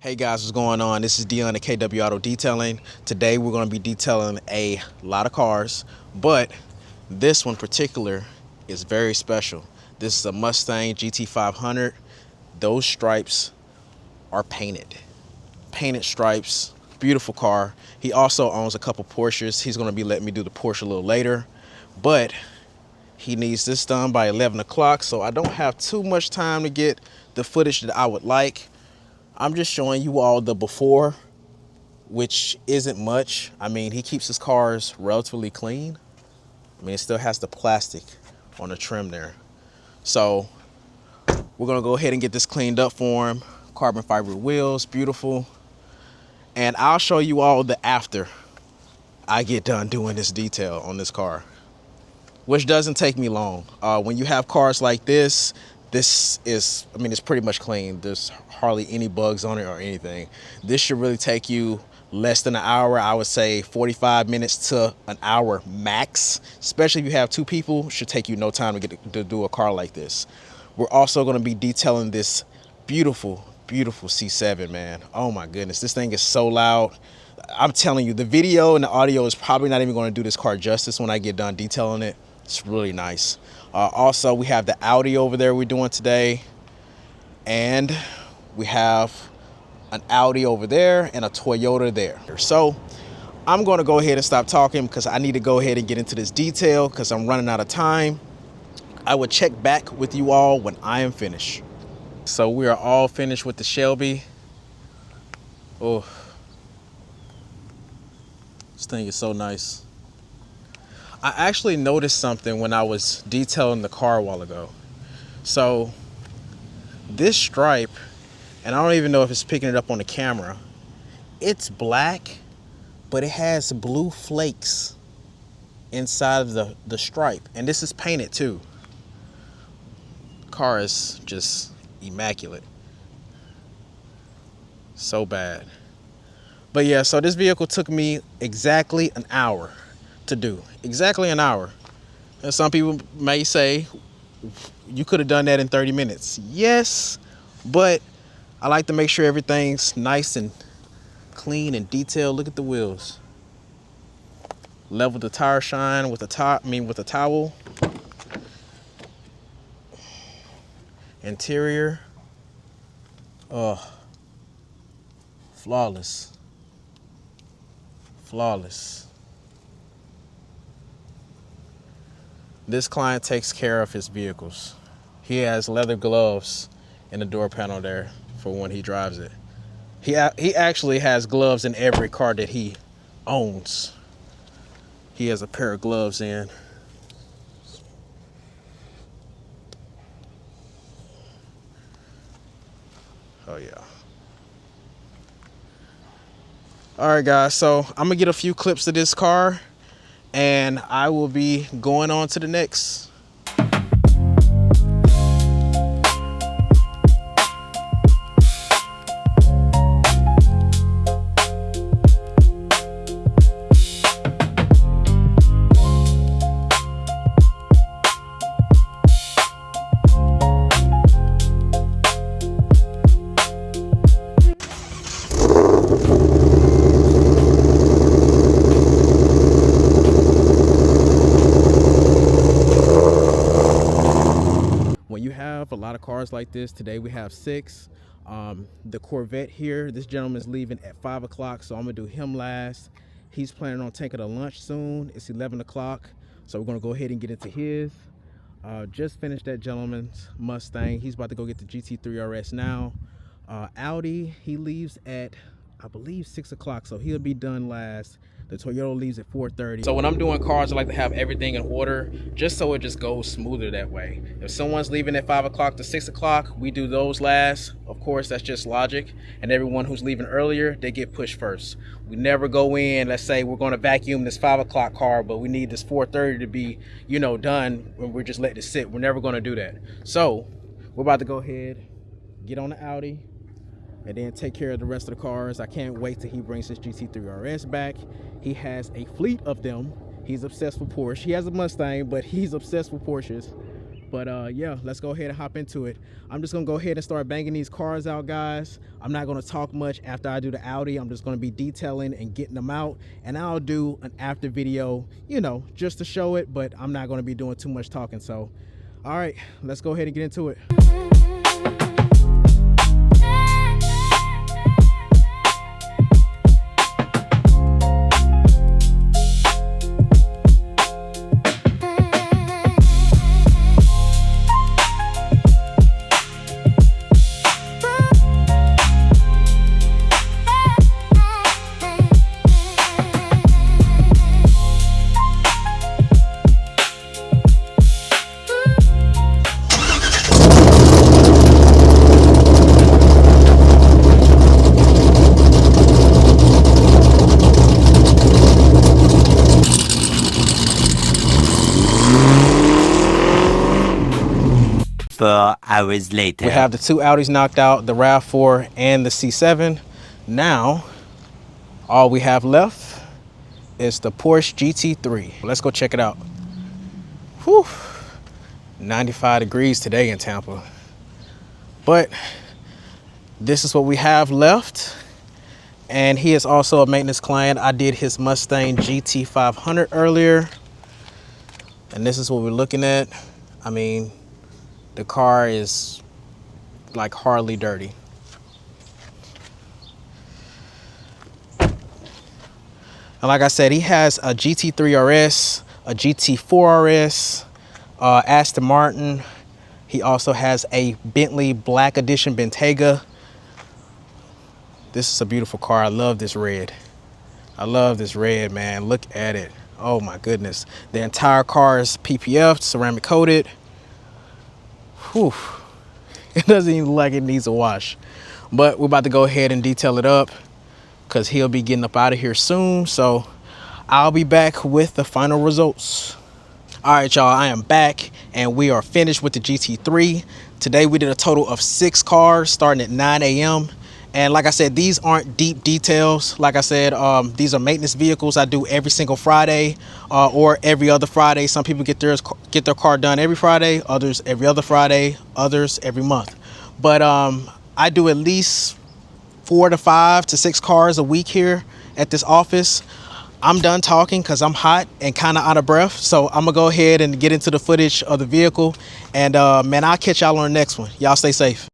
Hey guys, what's going on? This is Dion at KW Auto Detailing. Today we're going to be detailing a lot of cars, but this one particular is very special. This is a Mustang GT500. Those stripes are painted. Painted stripes, beautiful car. He also owns a couple Porsches. He's going to be letting me do the Porsche a little later, but he needs this done by 11 o'clock, so I don't have too much time to get the footage that I would like. I'm just showing you all the before, which isn't much. I mean, he keeps his cars relatively clean. I mean, it still has the plastic on the trim there. So we're gonna go ahead and get this cleaned up for him. Carbon fiber wheels, beautiful. And I'll show you all the after I get done doing this detail on this car, which doesn't take me long. When you have cars like this is, I mean, it's pretty much clean. There's hardly any bugs on it or anything. This should really take you less than an hour. I would say 45 minutes to an hour max, especially if you have two people. Should take you no time to do a car like this. We're also going to be detailing this beautiful C7, man. Oh my goodness, this thing is so loud. I'm telling you, the video and the audio is probably not even going to do this car justice when I get done detailing it. It's really nice. Also, we have the Audi over there we're doing today, and we have an Audi over there and a Toyota there. So I'm going to go ahead and stop talking because I need to go ahead and get into this detail because I'm running out of time. I will check back with you all when I am finished. So we are all finished with the Shelby. Oh, this thing is so nice. I actually noticed something when I was detailing the car a while ago. So this stripe, and I don't even know if it's picking it up on the camera, it's black, but it has blue flakes inside of the stripe. And this is painted too. Car is just immaculate. So bad. But yeah, so this vehicle took me exactly an hour to do. Exactly an hour. And some people may say you could have done that in 30 minutes. Yes, but I like to make sure everything's nice and clean and detailed. Look at the wheels. Level the tire shine with a towel. Interior. Oh, flawless. Flawless. This client takes care of his vehicles. He has leather gloves in the door panel there for when he drives it. He actually has gloves in every car that he owns. He has a pair of gloves in. Oh yeah. All right guys, so I'm gonna get a few clips of this car and I will be going on to the next. When you have a lot of cars like this, today we have 6. The Corvette here, this gentleman's leaving at 5 o'clock, so I'm gonna do him last. He's planning on taking a lunch soon. It's 11 o'clock, so we're gonna go ahead and get into his. Just finished that gentleman's Mustang. He's about to go get the GT3 RS now. Audi, he leaves at, I believe, 6 o'clock, so he'll be done last. The Toyota leaves at 4:30. So when I'm doing cars, I like to have everything in order, just so it just goes smoother that way. If someone's leaving at 5 o'clock to 6 o'clock, we do those last. Of course, that's just logic. And everyone who's leaving earlier, they get pushed first. We never go in, let's say we're going to vacuum this 5 o'clock car, but we need this 4:30 to be, done, when we're just letting it sit. We're never going to do that. So we're about to go ahead, get on the Audi, and then take care of the rest of the cars. I can't wait till he brings his GT3 RS back. He has a fleet of them. He's obsessed with Porsche. He has a Mustang, but he's obsessed with Porsches. But yeah, let's go ahead and hop into it. I'm just gonna go ahead and start banging these cars out, guys. I'm not gonna talk much after I do the Audi. I'm just gonna be detailing and getting them out, and I'll do an after video, you know, just to show it, but I'm not gonna be doing too much talking. So all right, let's go ahead and get into it. Hours later. We have the two Audis knocked out, the RAV4 and the C7. Now, all we have left is the Porsche GT3. Let's go check it out. Whew, 95 degrees today in Tampa. But this is what we have left. And he is also a maintenance client. I did his Mustang GT500 earlier. And this is what we're looking at. I mean, the car is like hardly dirty. And like I said, he has a GT3 RS, a GT4 RS, Aston Martin. He also has a Bentley Black Edition Bentayga. This is a beautiful car. I love this red. I love this red, man. Look at it. Oh my goodness. The entire car is PPF, ceramic coated. Whew. It doesn't even look like it needs a wash. But we're about to go ahead and detail it up because he'll be getting up out of here soon. So I'll be back with the final results. All right, y'all, I am back and we are finished with the GT3. Today we did a total of 6 cars starting at 9 a.m. And like I said, these aren't deep details. Like I said, these are maintenance vehicles I do every single Friday or every other Friday. Some people get their car done every Friday, others every other Friday, others every month. But I do at least 4 to 5 to 6 cars a week here at this office. I'm done talking because I'm hot and kind of out of breath. So I'm gonna go ahead and get into the footage of the vehicle. And man, I'll catch y'all on the next one. Y'all stay safe.